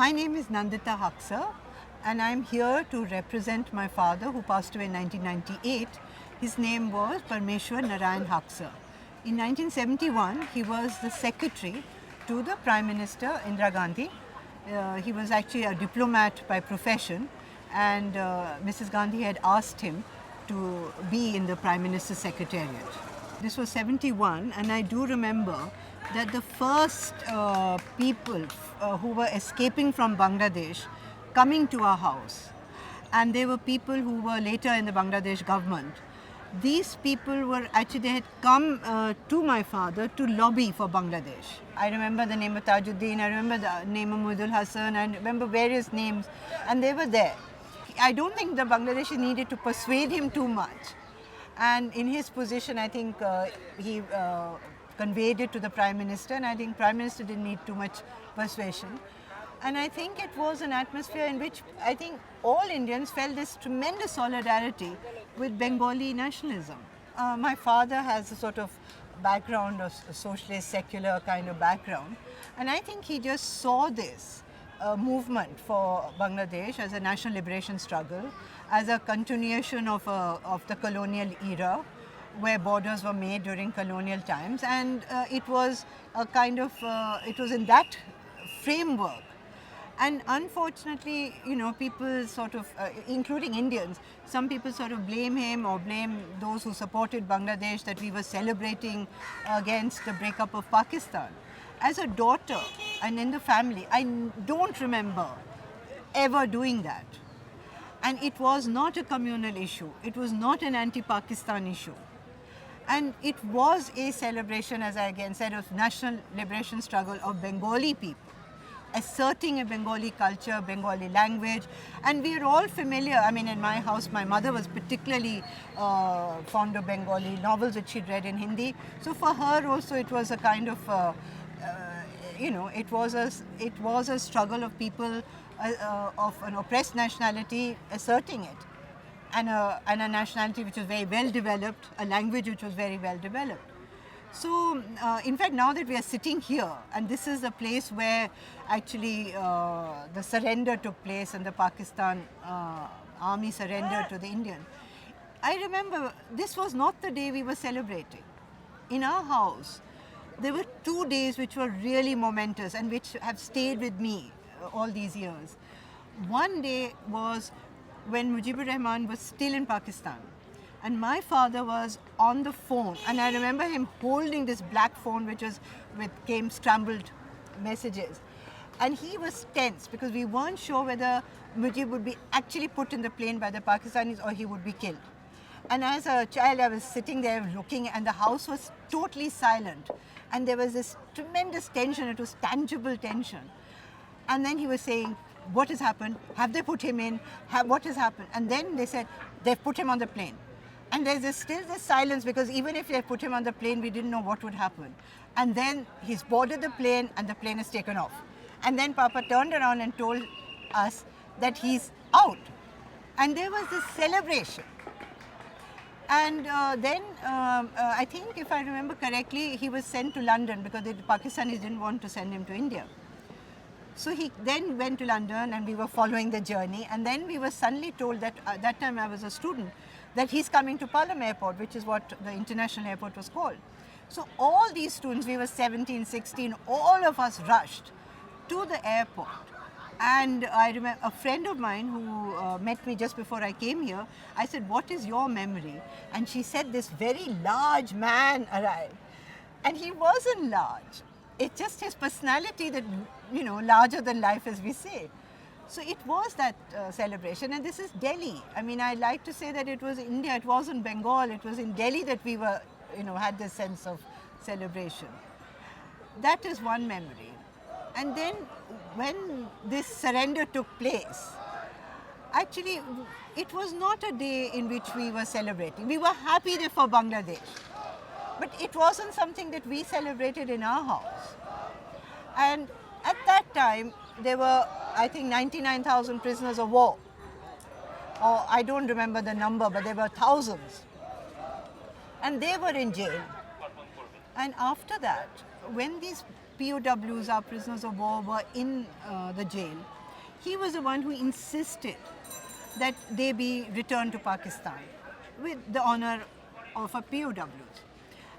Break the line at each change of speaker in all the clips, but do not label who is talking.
My name is Nandita Haksar, and I'm here to represent my father who passed away in 1998. His name was Parmeshwar Narayan Haksar. In 1971, he was the secretary to the Prime Minister Indira Gandhi. He was actually a diplomat by profession, and Mrs. Gandhi had asked him to be in the Prime Minister's Secretariat. This was 71, and I do remember that the first people who were escaping from Bangladesh coming to our house, and they were people who were later in the Bangladesh government. These people were actually, they had come to my father to lobby for Bangladesh. I remember the name of Tajuddin, I remember the name of Muidul Hasan, I remember various names, and they were there. I don't think the Bangladeshi needed to persuade him too much. And in his position, I think he conveyed it to the Prime Minister, and I think Prime Minister didn't need too much persuasion. And I think it was an atmosphere in which I think all Indians felt this tremendous solidarity with Bengali nationalism. My father has a sort of background of socialist, secular kind of background, and I think he just saw this movement for Bangladesh as a national liberation struggle, as a continuation of the colonial era, where borders were made during colonial times, and it was a kind of, it was in that framework. And unfortunately, you know, people sort of, including Indians, some people sort of blame him or blame those who supported Bangladesh that we were celebrating against the breakup of Pakistan. As a daughter and in the family, I don't remember ever doing that. And it was not a communal issue. It was not an anti-Pakistan issue. And it was a celebration, as I again said, of national liberation struggle of Bengali people, asserting a Bengali culture, Bengali language. And we are all familiar. I mean, in my house, my mother was particularly fond of Bengali novels that she'd read in Hindi. So for her also, it was a kind of, you know, it was a struggle of people of an oppressed nationality asserting it. And a nationality which was very well developed, a language which was very well developed. So, in fact, now that we are sitting here, and this is the place where actually the surrender took place and the Pakistan army surrendered to the Indian, I remember this was not the day we were celebrating. In our house, there were 2 days which were really momentous and which have stayed with me all these years. One day was when Mujibur Rahman was still in Pakistan, and my father was on the phone, and I remember him holding this black phone which was came scrambled messages, and he was tense because we weren't sure whether Mujib would be actually put in the plane by the Pakistanis or he would be killed. And as a child, I was sitting there looking, and the house was totally silent, and there was this tremendous tension. It was tangible tension. And then he was saying, what has happened? Have they put him in? What has happened? And then they said, they've put him on the plane. And there's still this silence, because even if they put him on the plane, we didn't know what would happen. And then he's boarded the plane and the plane is taken off. And then Papa turned around and told us that he's out. And there was this celebration. And then I think, if I remember correctly, he was sent to London because the Pakistanis didn't want to send him to India. So he then went to London, and we were following the journey, and then we were suddenly told that, at that time I was a student, that he's coming to Palam Airport, which is what the international airport was called. So all these students, we were 17, 16, all of us rushed to the airport. And I remember a friend of mine who met me just before I came here, I said, what is your memory? And she said, this very large man arrived. And he wasn't large. It's just his personality that, you know, larger than life, as we say. So it was that celebration, and this is Delhi. I mean, I like to say that it was India, it wasn't Bengal, it was in Delhi that we were, you know, had this sense of celebration. That is one memory. And then when this surrender took place, actually, it was not a day in which we were celebrating. We were happy there for Bangladesh. But it wasn't something that we celebrated in our house. And at that time, there were, I think, 99,000 prisoners of war. Or I don't remember the number, but there were thousands. And they were in jail. And after that, when these POWs, our prisoners of war, were in the jail, he was the one who insisted that they be returned to Pakistan with the honor of a POWs.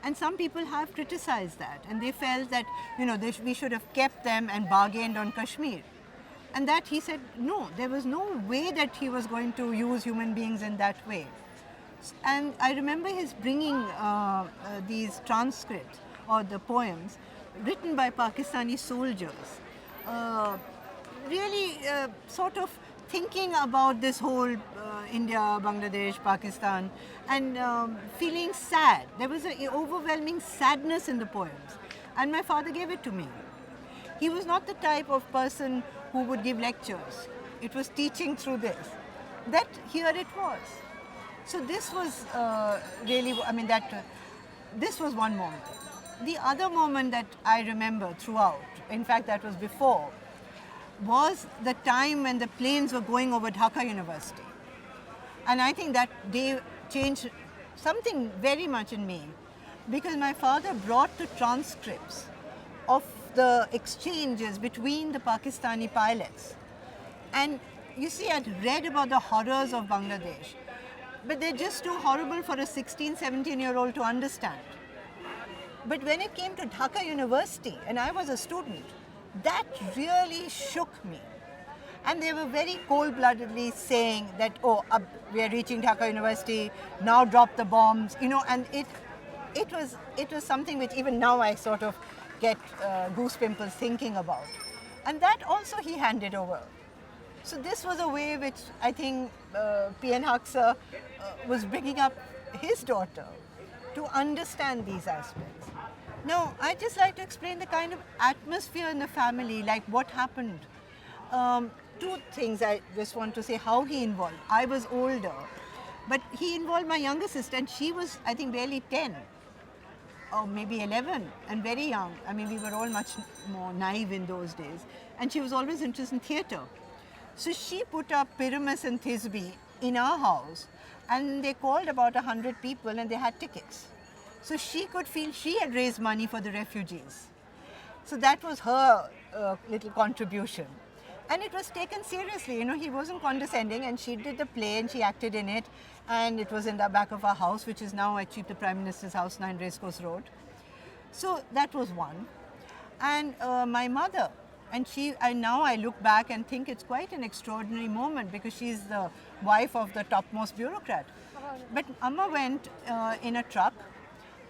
And some people have criticized that, and they felt that we should have kept them and bargained on Kashmir. And that he said, no, there was no way that he was going to use human beings in that way. And I remember his bringing these transcripts or the poems written by Pakistani soldiers, really sort of thinking about this whole India, Bangladesh, Pakistan, and feeling sad. There was an overwhelming sadness in the poems, and my father gave it to me. He was not the type of person who would give lectures. It was teaching through this. That here it was. So this was really, this was one moment. The other moment that I remember throughout, in fact that was before, was the time when the planes were going over Dhaka University. And I think that day changed something very much in me, because my father brought the transcripts of the exchanges between the Pakistani pilots. And you see, I'd read about the horrors of Bangladesh, but they're just too horrible for a 16, 17-year-old to understand. But when it came to Dhaka University, and I was a student, that really shook me. And they were very cold-bloodedly saying that, we are reaching Dhaka University, now drop the bombs, and it was something which even now I sort of get goose pimples thinking about. And that also he handed over. So this was a way which I think P.N. Haksar was bringing up his daughter to understand these aspects. Now, I'd just like to explain the kind of atmosphere in the family, like what happened. Two things I just want to say, how he involved. I was older, but he involved my younger sister, and she was, I think, barely 10 or maybe 11 and very young. I mean, we were all much more naive in those days. And she was always interested in theatre. So she put up Pyramus and Thisbe in our house, and they called about 100 people and they had tickets. So she could feel she had raised money for the refugees. So that was her little contribution. And it was taken seriously, he wasn't condescending, and she did the play and she acted in it, and it was in the back of our house, which is now actually the Prime Minister's house, 9 Racecourse Road. So that was one. And my mother, and now I look back and think it's quite an extraordinary moment, because she's the wife of the topmost bureaucrat. But Amma went in a truck,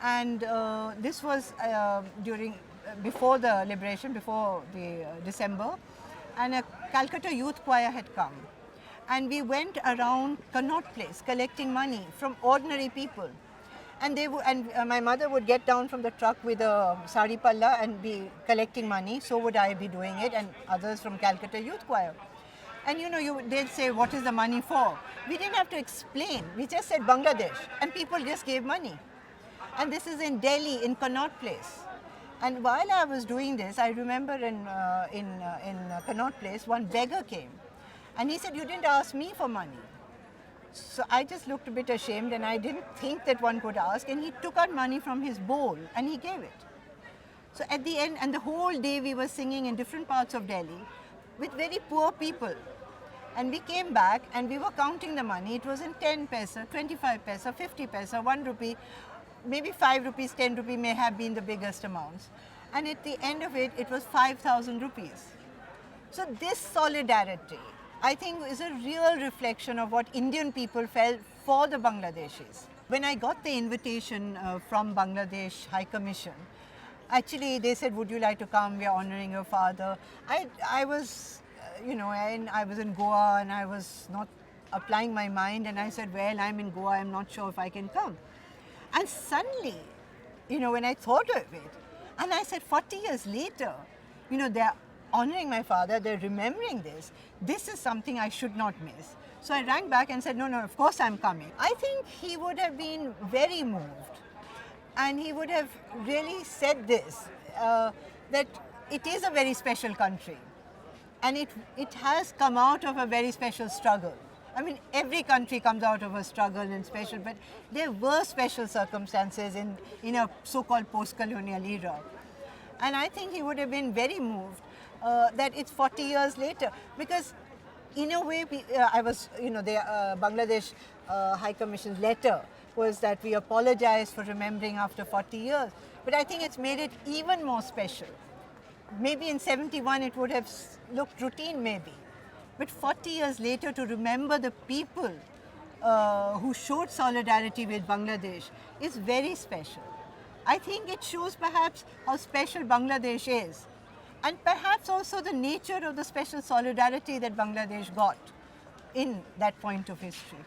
and this was before the liberation, before the December, and a Calcutta Youth Choir had come. And we went around Connaught Place collecting money from ordinary people. And my mother would get down from the truck with a sari palla and be collecting money. So would I be doing it, and others from Calcutta Youth Choir. And they'd say, what is the money for? We didn't have to explain. We just said Bangladesh, and people just gave money. And this is in Delhi, in Connaught Place. And while I was doing this, I remember in Connaught Place, one beggar came. And he said, you didn't ask me for money. So I just looked a bit ashamed, and I didn't think that one could ask. And he took out money from his bowl and he gave it. So at the end, and the whole day we were singing in different parts of Delhi with very poor people. And we came back and we were counting the money. It was in 10 paisa, 25 paisa, 50 paisa, 1 rupee, maybe 5 rupees, 10 rupee may have been the biggest amounts. And at the end of it, it was 5,000 rupees. So this solidarity, I think, is a real reflection of what Indian people felt for the Bangladeshis. When I got the invitation from Bangladesh High Commission, actually they said, would you like to come? We are honoring your father. I was, I was in Goa and I was not applying my mind, and I said, well, I'm in Goa, I'm not sure if I can come. And suddenly, when I thought of it, and I said, 40 years later, they're honoring my father, they're remembering this. This is something I should not miss. So I rang back and said, no, of course I'm coming. I think he would have been very moved. And he would have really said this, that it is a very special country. And it has come out of a very special struggle. I mean, every country comes out of a struggle and special, but there were special circumstances in a so-called post-colonial era. And I think he would have been very moved that it's 40 years later. Because in a way, I was, the Bangladesh High Commission's letter was that we apologize for remembering after 40 years. But I think it's made it even more special. Maybe in 71 it would have looked routine maybe. But 40 years later, to remember the people who showed solidarity with Bangladesh is very special. I think it shows perhaps how special Bangladesh is, and perhaps also the nature of the special solidarity that Bangladesh got in that point of history.